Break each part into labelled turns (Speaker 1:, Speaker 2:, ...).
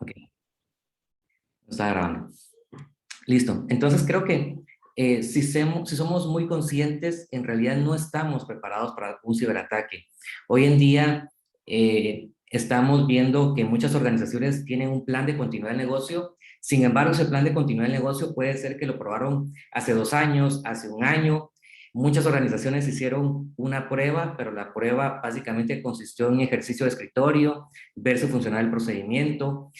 Speaker 1: Ok, está grabando. Listo. Entonces creo que si somos muy conscientes, en realidad no estamos preparados para un ciberataque. Hoy en día estamos viendo que muchas organizaciones tienen un plan de continuidad del negocio. Sin embargo, ese plan de continuidad del negocio puede ser que lo probaron hace 2 años, hace un año. Muchas organizaciones hicieron una prueba, pero la prueba básicamente consistió en un ejercicio de escritorio, ver si funcionaba el procedimiento.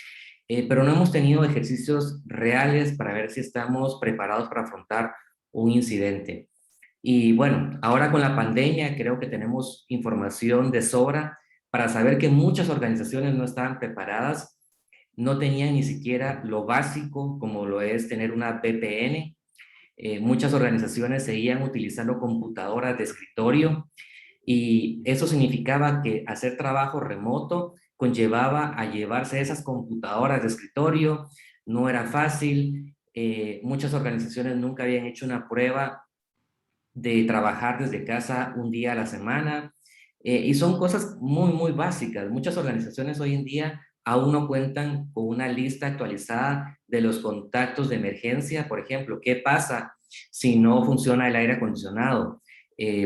Speaker 1: Pero no hemos tenido ejercicios reales para ver si estamos preparados para afrontar un incidente. Y bueno, ahora con la pandemia creo que tenemos información de sobra para saber que muchas organizaciones no estaban preparadas, no tenían ni siquiera lo básico como lo es tener una VPN. Muchas organizaciones seguían utilizando computadoras de escritorio y eso significaba que hacer trabajo remoto conllevaba a llevarse esas computadoras de escritorio, no era fácil, muchas organizaciones nunca habían hecho una prueba de trabajar desde casa un día a la semana, y son cosas muy, muy básicas. Muchas organizaciones hoy en día aún no cuentan con una lista actualizada de los contactos de emergencia. Por ejemplo, ¿qué pasa si no funciona el aire acondicionado?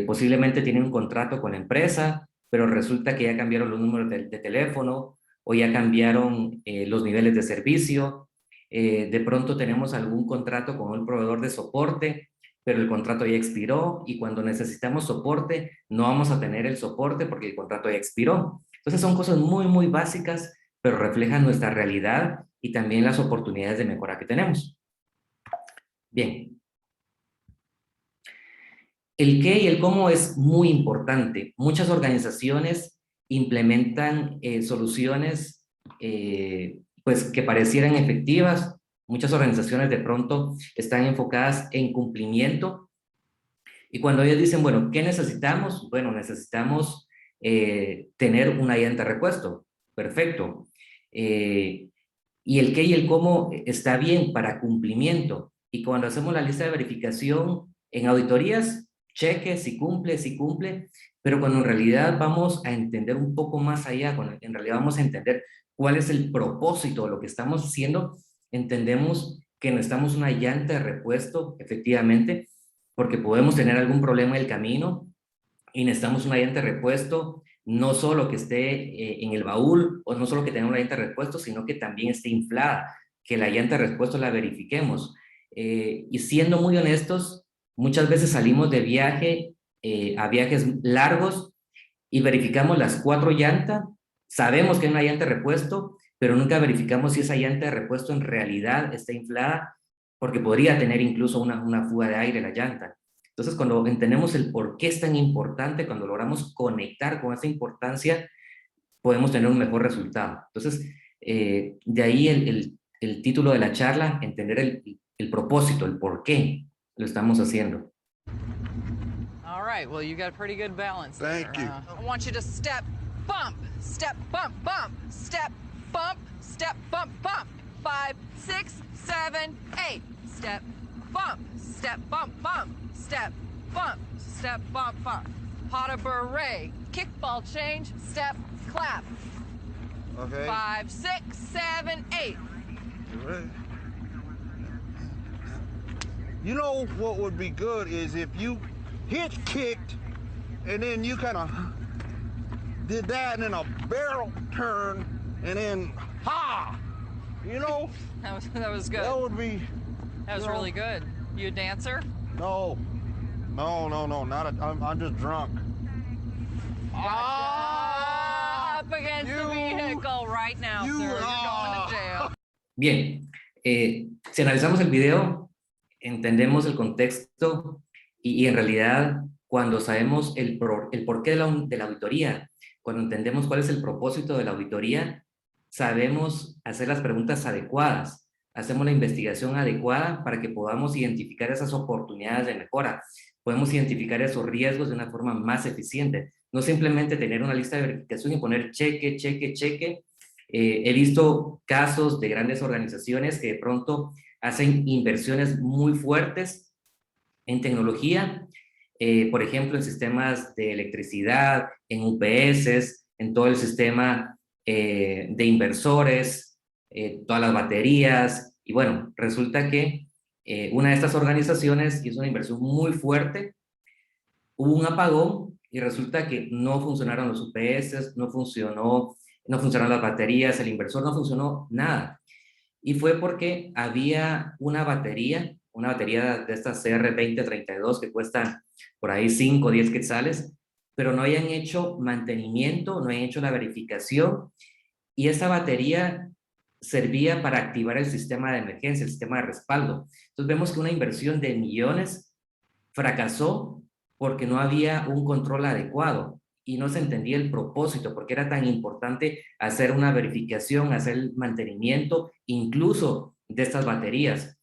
Speaker 1: Posiblemente tienen un contrato con la empresa, pero resulta que ya cambiaron los números de teléfono o ya cambiaron los niveles de servicio. De pronto tenemos algún contrato con un proveedor de soporte, pero el contrato ya expiró y cuando necesitamos soporte no vamos a tener el soporte porque el contrato ya expiró. Entonces son cosas muy, muy básicas, pero reflejan nuestra realidad y también las oportunidades de mejora que tenemos. Bien, el qué y el cómo es muy importante. Muchas organizaciones implementan soluciones pues que parecieran efectivas. Muchas organizaciones de pronto están enfocadas en cumplimiento. Y cuando ellos dicen, bueno, ¿qué necesitamos? Bueno, necesitamos tener una llanta de repuesto. Perfecto. Y el qué y el cómo está bien para cumplimiento. Y cuando hacemos la lista de verificación en auditorías, cheque si cumple, pero cuando en realidad vamos a entender un poco más allá, cuando en realidad vamos a entender cuál es el propósito de lo que estamos haciendo, entendemos que necesitamos una llanta de repuesto, efectivamente, porque podemos tener algún problema en el camino y necesitamos una llanta de repuesto, no solo que esté en el baúl o no solo que tenga una llanta de repuesto, sino que también esté inflada, que la llanta de repuesto la verifiquemos. Y siendo muy honestos, muchas veces salimos de viaje a viajes largos y verificamos las 4 llantas, sabemos que hay una llanta de repuesto, pero nunca verificamos si esa llanta de repuesto en realidad está inflada, porque podría tener incluso una fuga de aire la llanta. Entonces, cuando entendemos el por qué es tan importante, cuando logramos conectar con esa importancia, podemos tener un mejor resultado. Entonces, de ahí el título de la charla, entender el propósito, el por qué lo estamos haciendo.
Speaker 2: All right, well, you got a pretty good balance there.
Speaker 3: Thank you.
Speaker 2: I want you to step, bump, bump, step, bump, bump. 5, 6, 7, 8. Step, bump, bump, step, bump. Pas de beret, kickball change, step, clap.
Speaker 3: Okay.
Speaker 2: 5, 6, 7, 8.
Speaker 3: Right. You know what would be good is if you hitch kicked and then you kind of did that and then a barrel turn and then ha, you know.
Speaker 2: That was good.
Speaker 3: That would be.
Speaker 2: That was really good. You a dancer?
Speaker 3: No, not a. I'm just drunk.
Speaker 2: Up against the vehicle right now, sir. You're going to jail.
Speaker 1: Bien, si analizamos el video, entendemos el contexto y en realidad cuando sabemos el porqué de la auditoría, cuando entendemos cuál es el propósito de la auditoría, sabemos hacer las preguntas adecuadas, hacemos la investigación adecuada para que podamos identificar esas oportunidades de mejora, podemos identificar esos riesgos de una forma más eficiente, no simplemente tener una lista de verificación y poner cheque, cheque, cheque. He visto casos de grandes organizaciones que de pronto hacen inversiones muy fuertes en tecnología, por ejemplo, en sistemas de electricidad, en UPS, en todo el sistema de inversores, todas las baterías, y bueno, resulta que una de estas organizaciones hizo una inversión muy fuerte, hubo un apagón y resulta que no funcionaron los UPS, no funcionaron las baterías, el inversor no funcionó nada. Y fue porque había una batería de estas CR2032 que cuestan por ahí 5 o 10 quetzales, pero no habían hecho mantenimiento, no habían hecho la verificación, y esa batería servía para activar el sistema de emergencia, el sistema de respaldo. Entonces vemos que una inversión de millones fracasó porque no había un control adecuado y no se entendía el propósito, porque era tan importante hacer una verificación, hacer el mantenimiento, incluso de estas baterías.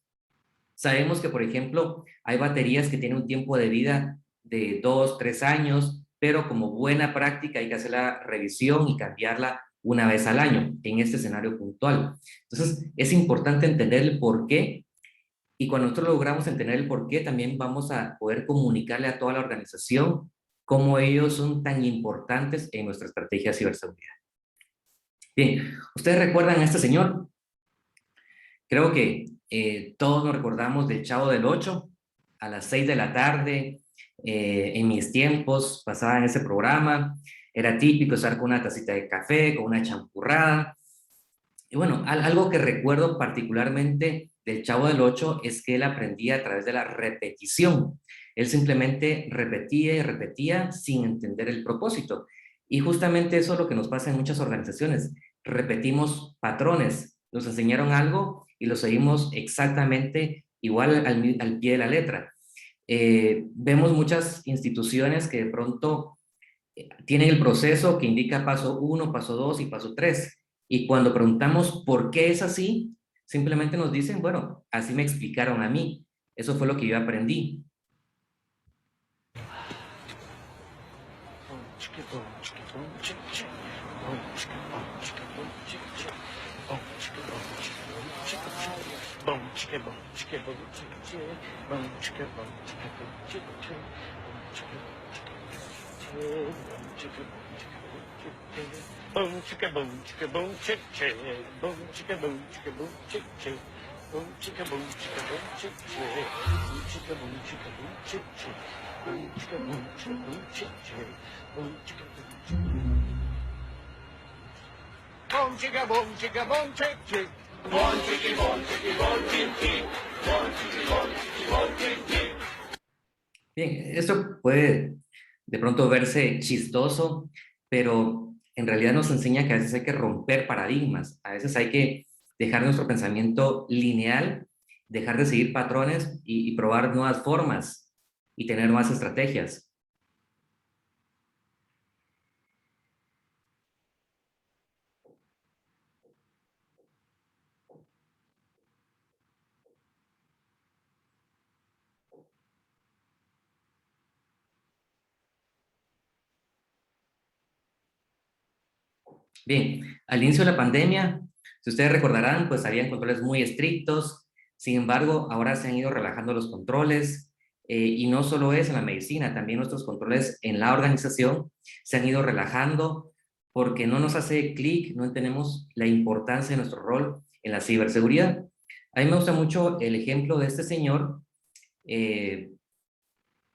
Speaker 1: Sabemos que, por ejemplo, hay baterías que tienen un tiempo de vida de 2, 3 años, pero como buena práctica hay que hacer la revisión y cambiarla una vez al año en este escenario puntual. Entonces, es importante entender el por qué, y cuando nosotros logramos entender el por qué, también vamos a poder comunicarle a toda la organización cómo ellos son tan importantes en nuestra estrategia de ciberseguridad. Bien, ¿ustedes recuerdan a este señor? Creo que todos nos recordamos del Chavo del Ocho, a las 6 de la tarde, en mis tiempos pasaba en ese programa, era típico estar con una tacita de café, con una champurrada. Y bueno, algo que recuerdo particularmente del Chavo del Ocho es que él aprendía a través de la repetición. Él simplemente repetía y repetía sin entender el propósito. Y justamente eso es lo que nos pasa en muchas organizaciones. Repetimos patrones, nos enseñaron algo y lo seguimos exactamente igual al pie de la letra. Vemos muchas instituciones que de pronto tienen el proceso que indica paso 1, paso 2 y paso 3. Y cuando preguntamos por qué es así, simplemente nos dicen, bueno, así me explicaron a mí. Eso fue lo que yo aprendí.
Speaker 4: Boom chicka boom chicka boom chick chick. Boom chicka boom chicka boom chick chick. Boom chicka boom chicka boom chick chick. Boom chicka boom chicka boom chick chick. Boom chicka boom chicka boom chick chick. Boom chicka boom chicka boom. Boom chicka boom chicka boom chick chick. Boom chicky boom chicky boom chick chick. Boom chicky boom chicky boom chick chick.
Speaker 1: Bien, esto puede de pronto verse chistoso, pero en realidad nos enseña que a veces hay que romper paradigmas, a veces hay que dejar nuestro pensamiento lineal, dejar de seguir patrones y probar nuevas formas y tener nuevas estrategias. Bien, al inicio de la pandemia, si ustedes recordarán, pues habían controles muy estrictos. Sin embargo, ahora se han ido relajando los controles, y no solo es en la medicina, también nuestros controles en la organización se han ido relajando porque no nos hace clic, no entendemos la importancia de nuestro rol en la ciberseguridad. A mí me gusta mucho el ejemplo de este señor, que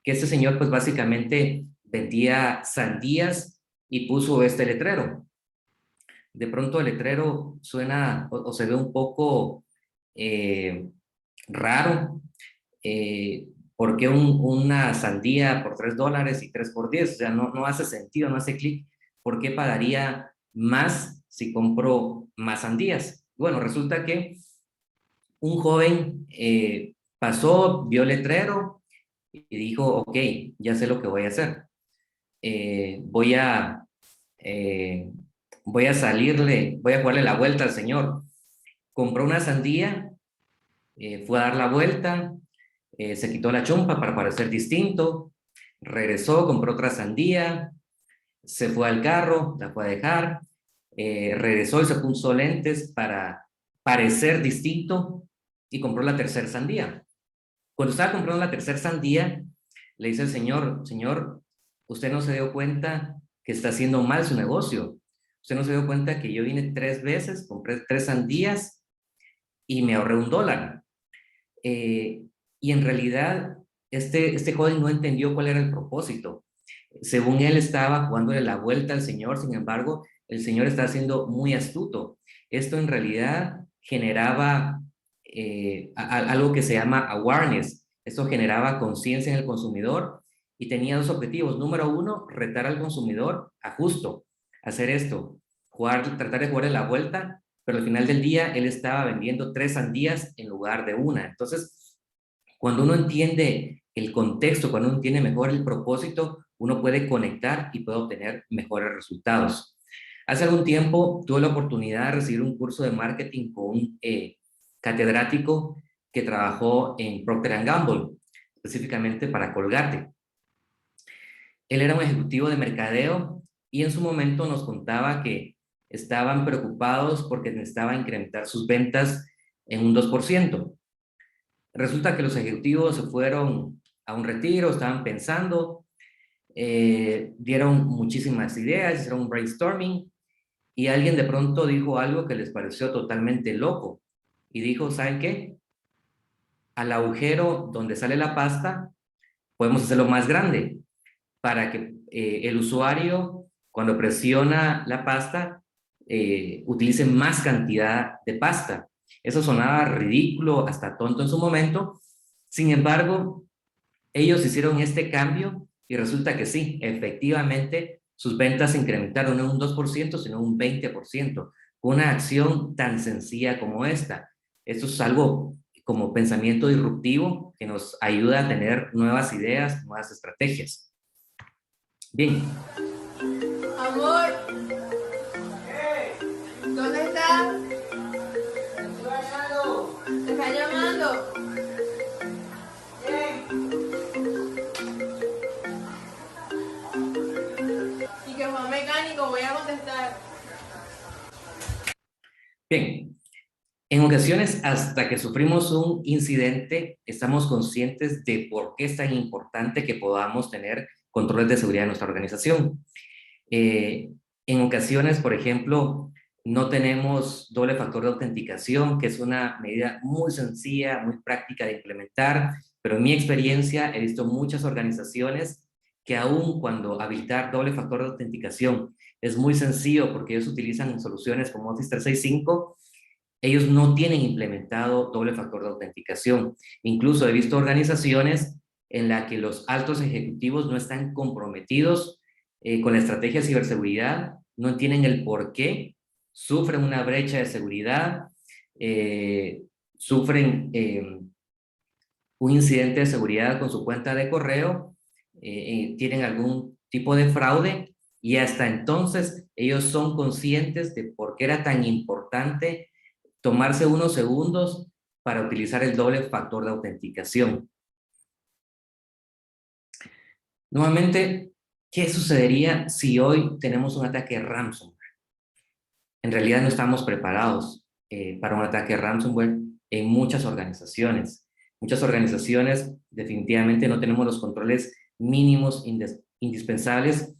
Speaker 1: este señor pues básicamente vendía sandías y puso este letrero. De pronto el letrero suena o se ve un poco raro. ¿Por qué una sandía por $3 y 3 por 10? O sea, no hace sentido, no hace clic. ¿Por qué pagaría más si compro más sandías? Bueno, resulta que un joven pasó, vio el letrero y dijo, ok, ya sé lo que voy a hacer. Voy a jugarle la vuelta al señor. Compró una sandía, fue a dar la vuelta, se quitó la chompa para parecer distinto, regresó, compró otra sandía, se fue al carro, la fue a dejar, regresó y se puso lentes para parecer distinto y compró la tercera sandía. Cuando estaba comprando la tercera sandía, le dice el señor, usted no se dio cuenta que está haciendo mal su negocio. usted no se dio cuenta que yo vine 3 veces, compré 3 sandías y me ahorré $1. Y en realidad, este joven no entendió cuál era el propósito. Según él, estaba jugándole la vuelta al Señor, sin embargo, el Señor está siendo muy astuto. Esto en realidad generaba algo que se llama awareness. Esto generaba conciencia en el consumidor y tenía 2 objetivos. Número 1, retar al consumidor a justo hacer esto, tratar de jugarle la vuelta, pero al final del día él estaba vendiendo 3 sandías en lugar de 1. Entonces, cuando uno entiende el contexto, cuando uno entiende mejor el propósito, uno puede conectar y puede obtener mejores resultados. Hace algún tiempo tuve la oportunidad de recibir un curso de marketing con un catedrático que trabajó en Procter & Gamble, específicamente para Colgate. Él era un ejecutivo de mercadeo y en su momento nos contaba que estaban preocupados porque necesitaban incrementar sus ventas en un 2%. Resulta que los ejecutivos se fueron a un retiro, estaban pensando, dieron muchísimas ideas, hicieron un brainstorming y alguien de pronto dijo algo que les pareció totalmente loco y dijo, ¿saben qué? Al agujero donde sale la pasta podemos hacerlo más grande para que el usuario cuando presiona la pasta utilice más cantidad de pasta. Eso sonaba ridículo, hasta tonto en su momento. Sin embargo, ellos hicieron este cambio y resulta que sí, efectivamente, sus ventas se incrementaron no un 2%, sino un 20%, con una acción tan sencilla como esta. Esto es algo como pensamiento disruptivo que nos ayuda a tener nuevas ideas, nuevas estrategias. Bien.
Speaker 5: Amor, ¿dónde estás? Te está llamando. Y que Juan Mecánico, voy a contestar.
Speaker 1: Bien. En ocasiones, hasta que sufrimos un incidente, estamos conscientes de por qué es tan importante que podamos tener controles de seguridad en nuestra organización. En ocasiones, por ejemplo, no tenemos doble factor de autenticación, que es una medida muy sencilla, muy práctica de implementar, pero en mi experiencia he visto muchas organizaciones que aún cuando habilitar doble factor de autenticación es muy sencillo porque ellos utilizan soluciones como Office 365, ellos no tienen implementado doble factor de autenticación. Incluso he visto organizaciones en las que los altos ejecutivos no están comprometidos con la estrategia de ciberseguridad, no entienden el por qué, sufren una brecha de seguridad, sufren un incidente de seguridad con su cuenta de correo, tienen algún tipo de fraude y hasta entonces ellos son conscientes de por qué era tan importante tomarse unos segundos para utilizar el doble factor de autenticación. Nuevamente, ¿qué sucedería si hoy tenemos un ataque ransomware? En realidad no estamos preparados para un ataque ransomware en muchas organizaciones. Muchas organizaciones definitivamente no tenemos los controles mínimos indispensables,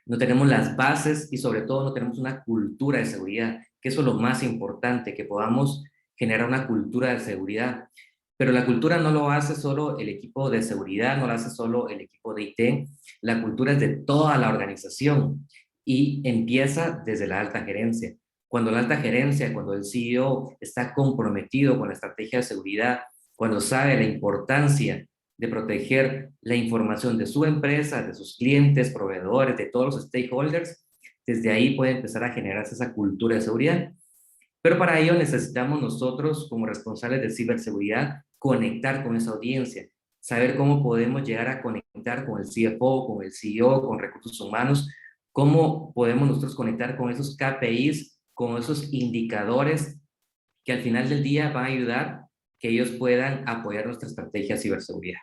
Speaker 1: no tenemos las bases y sobre todo no tenemos una cultura de seguridad, que eso es lo más importante, que podamos generar una cultura de seguridad. Pero la cultura no lo hace solo el equipo de seguridad, no lo hace solo el equipo de IT, la cultura es de toda la organización y empieza desde la alta gerencia. Cuando la alta gerencia, cuando el CEO está comprometido con la estrategia de seguridad, cuando sabe la importancia de proteger la información de su empresa, de sus clientes, proveedores, de todos los stakeholders, desde ahí puede empezar a generarse esa cultura de seguridad. Pero para ello necesitamos nosotros, como responsables de ciberseguridad, conectar con esa audiencia, saber cómo podemos llegar a conectar con el CFO, con el CEO, con recursos humanos, cómo podemos nosotros conectar con esos KPIs, con esos indicadores que al final del día van a ayudar que ellos puedan apoyar nuestra estrategia de ciberseguridad.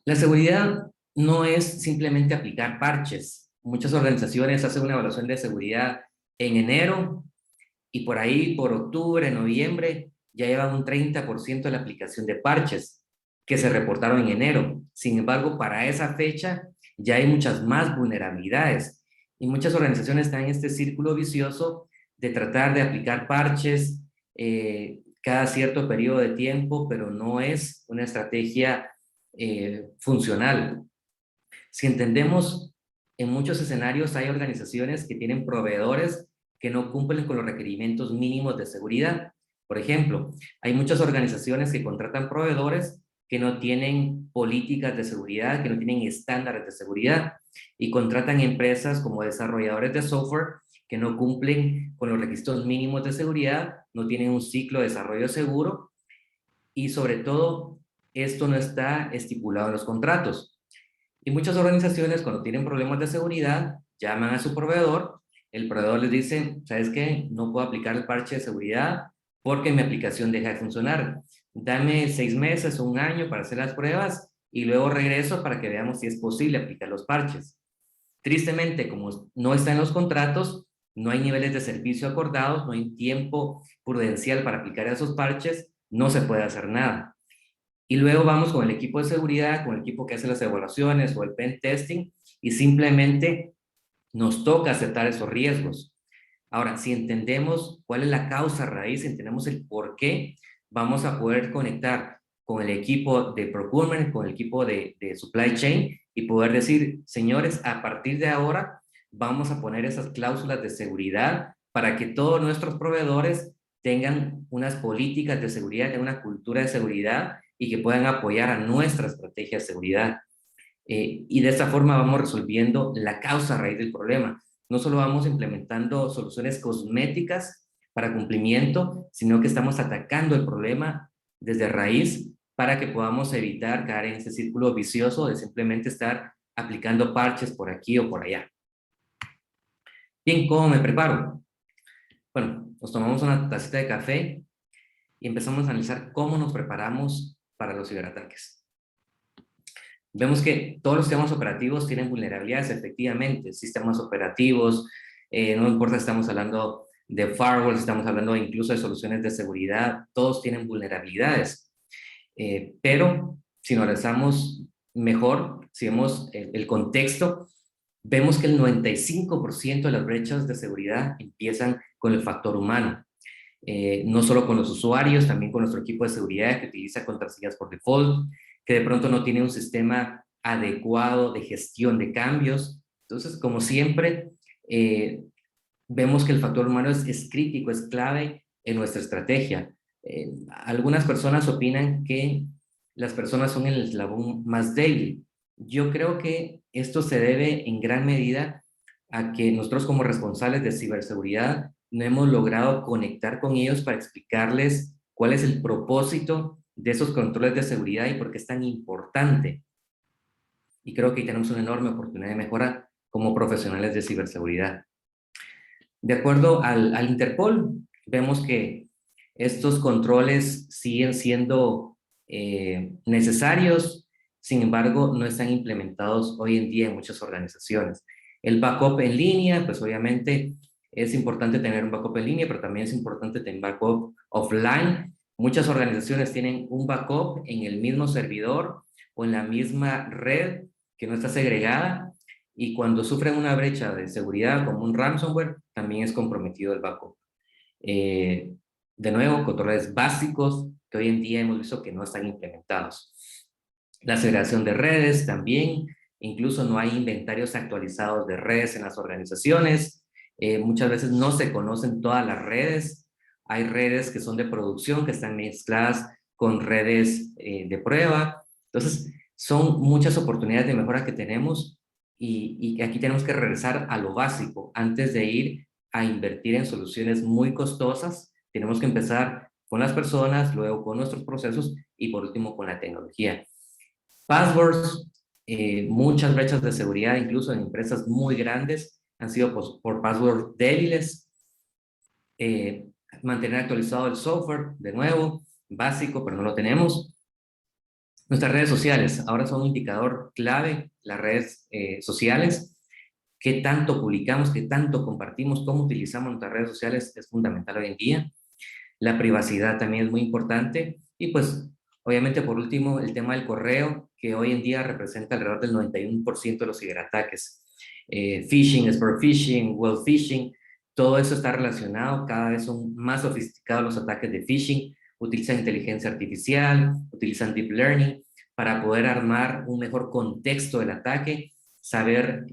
Speaker 1: La seguridad no es simplemente aplicar parches. Muchas organizaciones hacen una evaluación de seguridad en enero y por ahí, por octubre, noviembre, ya llevan un 30% de la aplicación de parches que se reportaron en enero. Sin embargo, para esa fecha ya hay muchas más vulnerabilidades Y muchas organizaciones están en este círculo vicioso de tratar de aplicar parches cada cierto periodo de tiempo, pero no es una estrategia funcional. Si entendemos, en muchos escenarios hay organizaciones que tienen proveedores que no cumplen con los requerimientos mínimos de seguridad. Por ejemplo, hay muchas organizaciones que contratan proveedores que no tienen políticas de seguridad, que no tienen estándares de seguridad, y contratan empresas como desarrolladores de software que no cumplen con los requisitos mínimos de seguridad, no tienen un ciclo de desarrollo seguro, y sobre todo, esto no está estipulado en los contratos. Y muchas organizaciones, cuando tienen problemas de seguridad, llaman a su proveedor, el proveedor les dice, ¿sabes qué? No puedo aplicar el parche de seguridad porque mi aplicación deja de funcionar. Dame 6 meses o un año para hacer las pruebas y luego regreso para que veamos si es posible aplicar los parches. Tristemente, como no está en los contratos, no hay niveles de servicio acordados, no hay tiempo prudencial para aplicar esos parches, no se puede hacer nada. Y luego vamos con el equipo de seguridad, con el equipo que hace las evaluaciones o el pen testing, y simplemente nos toca aceptar esos riesgos. Ahora, si entendemos cuál es la causa raíz, entendemos el por qué, vamos a poder conectar con el equipo de procurement, con el equipo de supply chain, y poder decir, señores, a partir de ahora vamos a poner esas cláusulas de seguridad para que todos nuestros proveedores tengan unas políticas de seguridad, tengan una cultura de seguridad y que puedan apoyar a nuestra estrategia de seguridad. Y de esta forma vamos resolviendo la causa raíz del problema. No solo vamos implementando soluciones cosméticas para cumplimiento, sino que estamos atacando el problema desde raíz para que podamos evitar caer en ese círculo vicioso de simplemente estar aplicando parches por aquí o por allá. Bien, ¿cómo me preparo? Bueno, nos tomamos una tacita de café y empezamos a analizar cómo nos preparamos para los ciberataques. Vemos que todos los sistemas operativos tienen vulnerabilidades, efectivamente, sistemas operativos, no importa si estamos hablando de firewalls, estamos hablando incluso de soluciones de seguridad, todos tienen vulnerabilidades. Pero si nos analizamos mejor, si vemos el contexto, vemos que el 95% de las brechas de seguridad empiezan con el factor humano. No solo con los usuarios, también con nuestro equipo de seguridad que utiliza contraseñas por default, que de pronto no tiene un sistema adecuado de gestión de cambios. Entonces, como siempre, vemos que el factor humano es crítico, es clave en nuestra estrategia. Algunas personas opinan que las personas son el eslabón más débil. Yo creo que esto se debe en gran medida a que nosotros como responsables de ciberseguridad no hemos logrado conectar con ellos para explicarles cuál es el propósito de esos controles de seguridad y por qué es tan importante. Y creo que ahí tenemos una enorme oportunidad de mejora como profesionales de ciberseguridad. De acuerdo al Interpol, vemos que estos controles siguen siendo necesarios, sin embargo, no están implementados hoy en día en muchas organizaciones. El backup en línea, pues obviamente es importante tener un backup en línea, pero también es importante tener backup offline. Muchas organizaciones tienen un backup en el mismo servidor o en la misma red que no está segregada, y cuando sufren una brecha de seguridad como un ransomware, también es comprometido el backup. De nuevo, controles básicos que hoy en día hemos visto que no están implementados. La segregación de redes también, incluso no hay inventarios actualizados de redes en las organizaciones. Muchas veces no se conocen todas las redes. Hay redes que son de producción, que están mezcladas con redes de prueba. Entonces, son muchas oportunidades de mejora que tenemos, y aquí tenemos que regresar a lo básico. Antes de ir a invertir en soluciones muy costosas, tenemos que empezar con las personas, luego con nuestros procesos y por último con la tecnología. Passwords, muchas brechas de seguridad, incluso en empresas muy grandes, han sido por passwords débiles. Mantener actualizado el software, de nuevo, básico, pero no lo tenemos. Nuestras redes sociales, ahora son un indicador clave, las redes sociales. Qué tanto publicamos, qué tanto compartimos, cómo utilizamos nuestras redes sociales es fundamental hoy en día. La privacidad también es muy importante. Y pues, obviamente, por último, el tema del correo, que hoy en día representa alrededor del 91% de los ciberataques. phishing, sport phishing, whale phishing, todo eso está relacionado, cada vez son más sofisticados los ataques de phishing, utilizan inteligencia artificial, utilizan deep learning para poder armar un mejor contexto del ataque, saber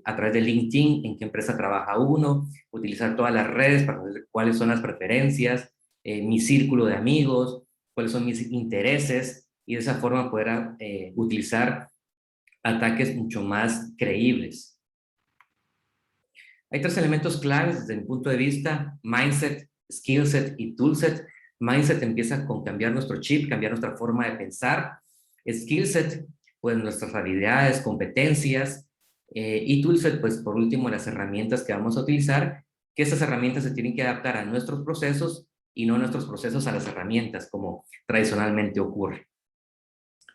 Speaker 1: a través de LinkedIn en qué empresa trabaja uno, utilizar todas las redes para ver cuáles son las preferencias, mi círculo de amigos, cuáles son mis intereses, y de esa forma poder utilizar ataques mucho más creíbles. Hay 3 elementos claves desde mi punto de vista: mindset, skillset y toolset. Mindset empieza con cambiar nuestro chip, cambiar nuestra forma de pensar. Skillset, pues nuestras habilidades, competencias. Y toolset, pues por último, las herramientas que vamos a utilizar, que esas herramientas se tienen que adaptar a nuestros procesos y no nuestros procesos a las herramientas, como tradicionalmente ocurre.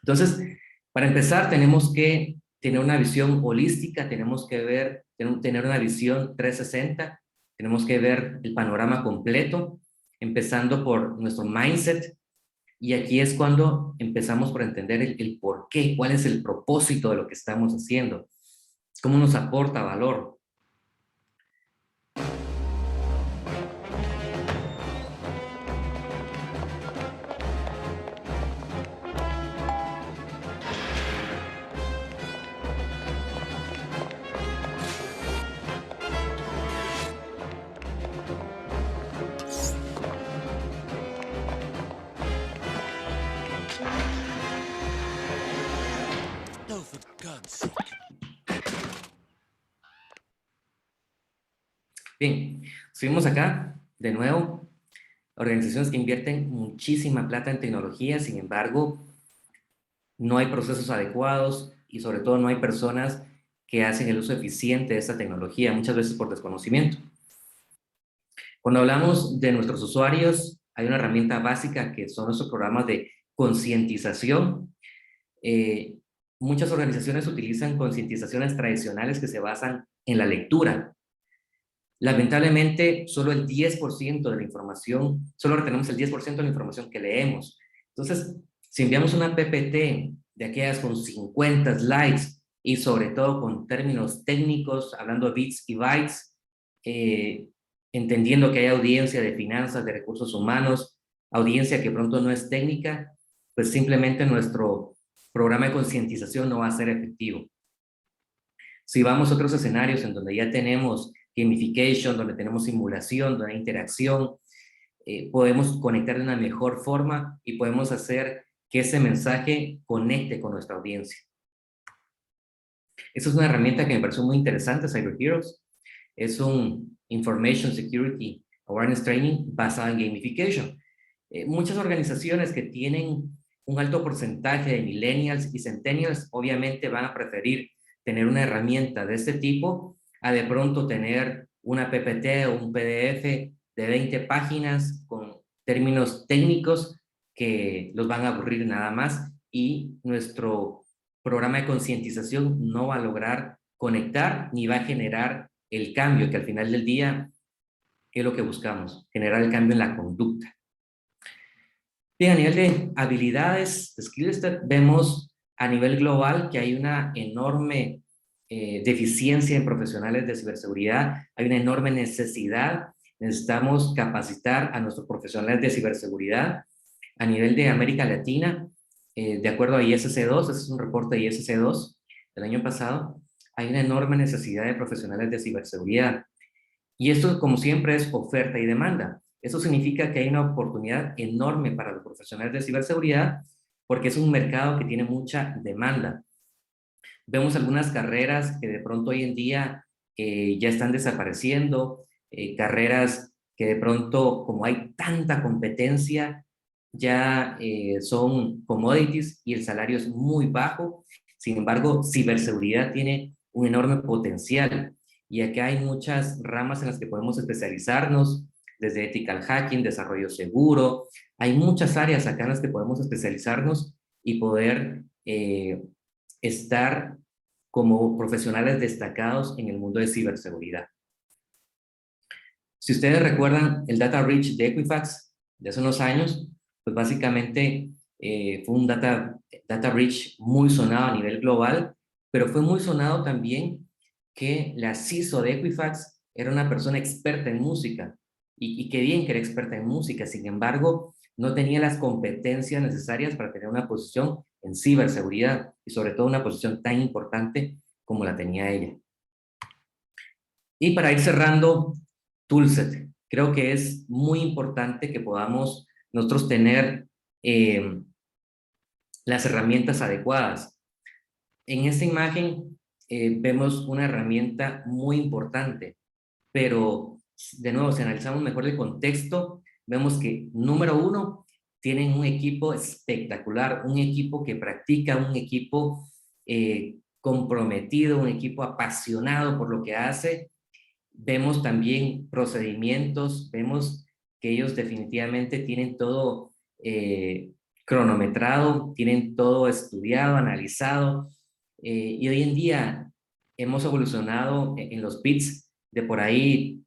Speaker 1: Entonces, para empezar, tenemos que tener una visión holística, tenemos que tener una visión 360, tenemos que ver el panorama completo, empezando por nuestro mindset, y aquí es cuando empezamos por entender el por qué, cuál es el propósito de lo que estamos haciendo, cómo nos aporta valor. Bien, subimos acá, de nuevo, organizaciones que invierten muchísima plata en tecnología, sin embargo, no hay procesos adecuados y sobre todo no hay personas que hacen el uso eficiente de esta tecnología, muchas veces por desconocimiento. Cuando hablamos de nuestros usuarios, hay una herramienta básica que son nuestros programas de concientización. Muchas organizaciones utilizan concientizaciones tradicionales que se basan en la lectura. Lamentablemente, solo el 10% de la información, solo retenemos el 10% de la información que leemos. Entonces, si enviamos una PPT de aquellas con 50 slides y sobre todo con términos técnicos, hablando de bits y bytes, entendiendo que hay audiencia de finanzas, de recursos humanos, audiencia que pronto no es técnica, pues simplemente nuestro programa de concientización no va a ser efectivo. Si vamos a otros escenarios en donde ya tenemos gamification, donde tenemos simulación, donde hay interacción, podemos conectar de una mejor forma y podemos hacer que ese mensaje conecte con nuestra audiencia. Esa es una herramienta que me pareció muy interesante, Cyber Heroes. Es un Information Security Awareness Training basado en gamification. Muchas organizaciones que tienen un alto porcentaje de millennials y centennials obviamente van a preferir tener una herramienta de este tipo a de pronto tener una PPT o un PDF de 20 páginas con términos técnicos que los van a aburrir nada más, y nuestro programa de concientización no va a lograr conectar ni va a generar el cambio que al final del día es lo que buscamos, generar el cambio en la conducta. Bien, a nivel de habilidades, skills, vemos a nivel global que hay una enorme deficiencia en profesionales de ciberseguridad, hay una enorme necesidad, necesitamos capacitar a nuestros profesionales de ciberseguridad. A nivel de América Latina, de acuerdo a ISC2, ese es un reporte de ISC2 del año pasado, hay una enorme necesidad de profesionales de ciberseguridad. Y esto, como siempre, es oferta y demanda. Eso significa que hay una oportunidad enorme para los profesionales de ciberseguridad porque es un mercado que tiene mucha demanda. Vemos algunas carreras que de pronto hoy en día ya están desapareciendo, carreras que de pronto, como hay tanta competencia, ya son commodities y el salario es muy bajo. Sin embargo, ciberseguridad tiene un enorme potencial y acá hay muchas ramas en las que podemos especializarnos, desde ethical hacking, desarrollo seguro. Hay muchas áreas acá en las que podemos especializarnos y poder estar como profesionales destacados en el mundo de ciberseguridad. Si ustedes recuerdan el data breach de Equifax de hace unos años, pues básicamente fue un data breach muy sonado a nivel global, pero fue muy sonado también que la CISO de Equifax era una persona experta en música, y qué bien que era experta en música. Sin embargo, no tenía las competencias necesarias para tener una posición en ciberseguridad, y sobre todo una posición tan importante como la tenía ella. Y para ir cerrando, Toolset. Creo que es muy importante que podamos nosotros tener las herramientas adecuadas. En esta imagen vemos una herramienta muy importante, pero de nuevo, si analizamos mejor el contexto, vemos que, número uno, tienen un equipo espectacular, un equipo que practica, un equipo comprometido, un equipo apasionado por lo que hace. Vemos también procedimientos, vemos que ellos definitivamente tienen todo cronometrado, tienen todo estudiado, analizado, y hoy en día hemos evolucionado en los bits de por ahí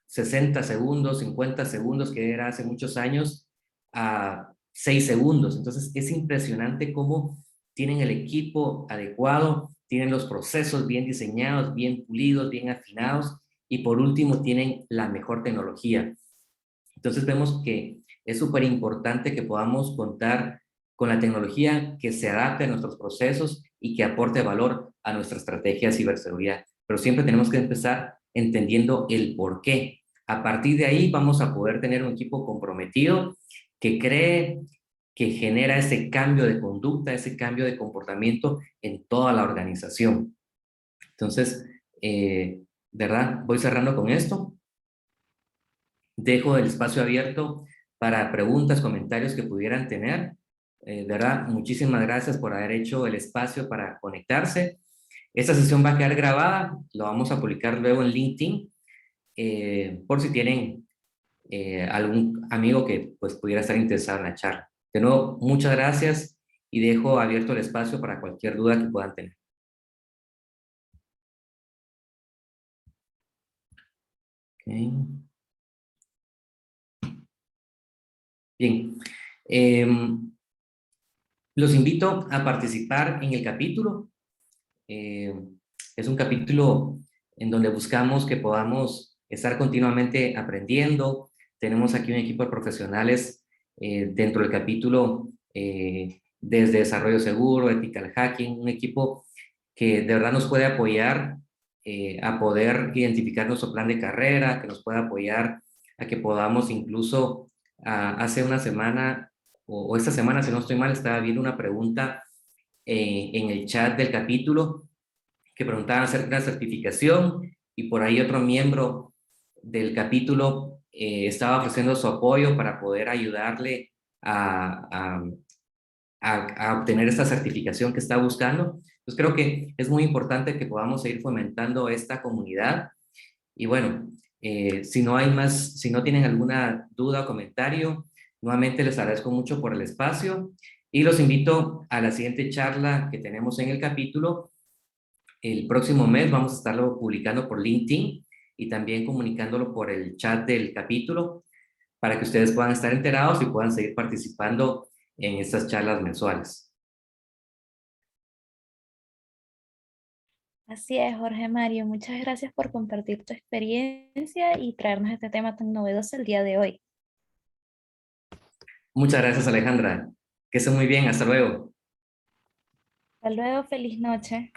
Speaker 1: 60 segundos, 50 segundos, que era hace muchos años, a 6 segundos. Entonces es impresionante cómo tienen el equipo adecuado, tienen los procesos bien diseñados, bien pulidos, bien afinados, y por último tienen la mejor tecnología. Entonces vemos que es súper importante que podamos contar con la tecnología que se adapte a nuestros procesos y que aporte valor a nuestra estrategia de ciberseguridad. Pero siempre tenemos que empezar entendiendo el por qué. A partir de ahí vamos a poder tener un equipo comprometido que cree, que genera ese cambio de conducta, ese cambio de comportamiento en toda la organización. Entonces, ¿verdad? Voy cerrando con esto. Dejo el espacio abierto para preguntas, comentarios que pudieran tener. ¿Verdad? Muchísimas gracias por haber hecho el espacio para conectarse. Esta sesión va a quedar grabada, lo vamos a publicar luego en LinkedIn, por si tienen algún amigo que pues pudiera estar interesado en la charla. De nuevo, muchas gracias y dejo abierto el espacio para cualquier duda que puedan tener. Okay. Bien. Los invito a participar en el capítulo. Es un capítulo en donde buscamos que podamos estar continuamente aprendiendo. Tenemos aquí un equipo de profesionales dentro del capítulo, desde desarrollo seguro, ethical hacking, un equipo que de verdad nos puede apoyar a poder identificar nuestro plan de carrera, que nos puede apoyar a que podamos incluso, hace una semana o esta semana, si no estoy mal, estaba viendo una pregunta en el chat del capítulo que preguntaban acerca de la certificación, y por ahí otro miembro del capítulo estaba ofreciendo su apoyo para poder ayudarle a obtener esta certificación que está buscando. Entonces creo que es muy importante que podamos seguir fomentando esta comunidad. Y bueno, si no tienen alguna duda o comentario, nuevamente les agradezco mucho por el espacio y los invito a la siguiente charla que tenemos en el capítulo. El próximo mes vamos a estarlo publicando por LinkedIn y también comunicándolo por el chat del capítulo para que ustedes puedan estar enterados y puedan seguir participando en estas charlas mensuales.
Speaker 6: Así es, Jorge Mario. Muchas gracias por compartir tu experiencia y traernos este tema tan novedoso el día de hoy.
Speaker 1: Muchas gracias, Alejandra. Que estén muy bien. Hasta luego.
Speaker 6: Hasta luego, feliz noche.